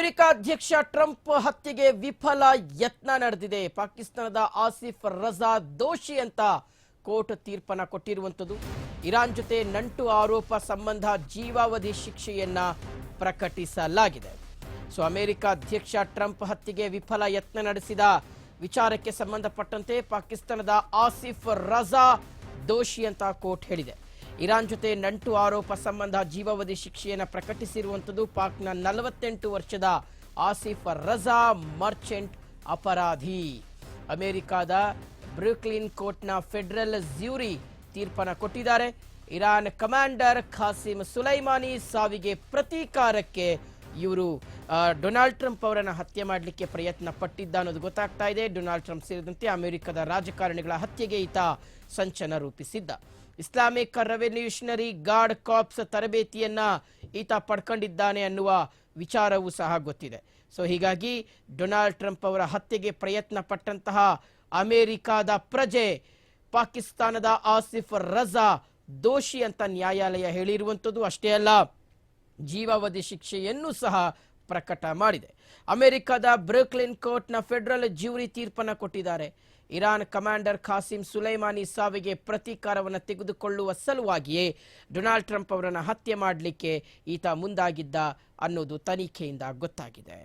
America ಅಧ್ಯಕ್ಷ Trump ಹತ್ಯೆಗೆ ವಿಫಲ ಯತ್ನ ನಡೆದಿದೆ. ಪಾಕಿಸ್ತಾನದ ಆಸಿಫ್ ರಜಾ ದೋಷಿ ಅಂತ ಕೋರ್ಟ್ ತೀರ್ಪನ್ನು ಕೊಟ್ಟಿರುವಂತದ್ದು. ಇರಾನ್ ಜೊತೆ ನಂಟು ಆರೋಪ ಸಂಬಂಧ ಜೀವಾವಧಿ ಶಿಕ್ಷೆಯನ್ನ ಪ್ರಕಟಿಸಲಾಗಿದೆ. ಸೊ ಅಮೆರಿಕ ಅಧ್ಯಕ್ಷ ಟ್ರಂಪ್ ಹತ್ಯೆಗೆ ವಿಫಲ ಯತ್ನ ನಡೆಸಿದ ವಿಚಾರಕ್ಕೆ ಸಂಬಂಧಪಟ್ಟಂತೆ ಪಾಕಿಸ್ತಾನದ ಆಸಿಫ್ ರಜಾ ದೋಷಿ ಅಂತ ಕೋರ್ಟ್ ಹೇಳಿದೆ. ಇರಾನ್ ಜೊತೆ ನಂಟು ಆರೋಪ ಸಂಬಂಧ ಜೀವಾವಧಿ ಶಿಕ್ಷೆಯನ್ನು ಪ್ರಕಟಿಸಿರುವಂಥದ್ದು. ಪಾಕ್ನ 48 ವರ್ಷದ ಆಸಿಫ್ ರಜಾ ಮರ್ಚೆಂಟ್ ಅಪರಾಧಿ. ಅಮೆರಿಕದ ಬ್ರೂಕ್ಲಿನ್ ಕೋರ್ಟ್ನ ಫೆಡರಲ್ ಜ್ಯೂರಿ ತೀರ್ಪನ್ನು ಕೊಟ್ಟಿದ್ದಾರೆ. ಇರಾನ್ ಕಮಾಂಡರ್ ಖಾಸಿಂ ಸುಲೈಮಾನಿ ಸಾವಿಗೆ ಪ್ರತೀಕಾರಕ್ಕೆ ಇವರು ಡೊನಾಲ್ಡ್ ಟ್ರಂಪ್ ಅವರನ್ನು ಹತ್ಯೆ ಮಾಡಲಿಕ್ಕೆ ಪ್ರಯತ್ನ ಪಟ್ಟಿದ್ದ ಅನ್ನೋದು ಗೊತ್ತಾಗ್ತಾ ಇದೆ. ಡೊನಾಲ್ಡ್ ಟ್ರಂಪ್ ಸೇರಿದಂತೆ ಅಮೆರಿಕದ ರಾಜಕಾರಣಿಗಳ ಹತ್ಯೆಗೆ ಈತ ಸಂಚನ ರೂಪಿಸಿದ್ದ. ಇಸ್ಲಾಮಿಕ್ ರೆವಲ್ಯೂಷನರಿ ಗಾರ್ಡ್ ಕಾರ್ಪ್ಸ್ ತರಬೇತಿಯನ್ನ ಈತ ಪಡ್ಕೊಂಡಿದ್ದಾನೆ ಅನ್ನುವ ವಿಚಾರವೂ ಸಹ ಗೊತ್ತಿದೆ. ಸೊ ಹೀಗಾಗಿ ಡೊನಾಲ್ಡ್ ಟ್ರಂಪ್ ಅವರ ಹತ್ಯೆಗೆ ಪ್ರಯತ್ನ ಪಟ್ಟಂತಹ ಅಮೆರಿಕದ ಪ್ರಜೆ ಪಾಕಿಸ್ತಾನದ ಆಸಿಫ್ ರಜಾ ದೋಷಿ ಅಂತ ನ್ಯಾಯಾಲಯ ಹೇಳಿರುವಂಥದ್ದು. ಅಷ್ಟೇ ಅಲ್ಲ, ಜೀವಾವಧಿ ಶಿಕ್ಷೆಯನ್ನು ಸಹ ಪ್ರಕಟ ಮಾಡಿದೆ. ಅಮೆರಿಕದ ಬ್ರೂಕ್ಲಿನ್ ಕೋರ್ಟ್ನ ಫೆಡರಲ್ ಜ್ಯೂರಿ ತೀರ್ಪನ್ನು ಕೊಟ್ಟಿದ್ದಾರೆ. ಇರಾನ್ ಕಮಾಂಡರ್ ಖಾಸಿಂ ಸುಲೈಮಾನಿ ಸಾವಿಗೆ ಪ್ರತೀಕಾರವನ್ನು ತೆಗೆದುಕೊಳ್ಳುವ ಸಲುವಾಗಿಯೇ ಡೊನಾಲ್ಡ್ ಟ್ರಂಪ್ ಅವರನ್ನು ಹತ್ಯೆ ಮಾಡಲಿಕ್ಕೆ ಈತ ಮುಂದಾಗಿದ್ದ ಅನ್ನೋದು ತನಿಖೆಯಿಂದ ಗೊತ್ತಾಗಿದೆ.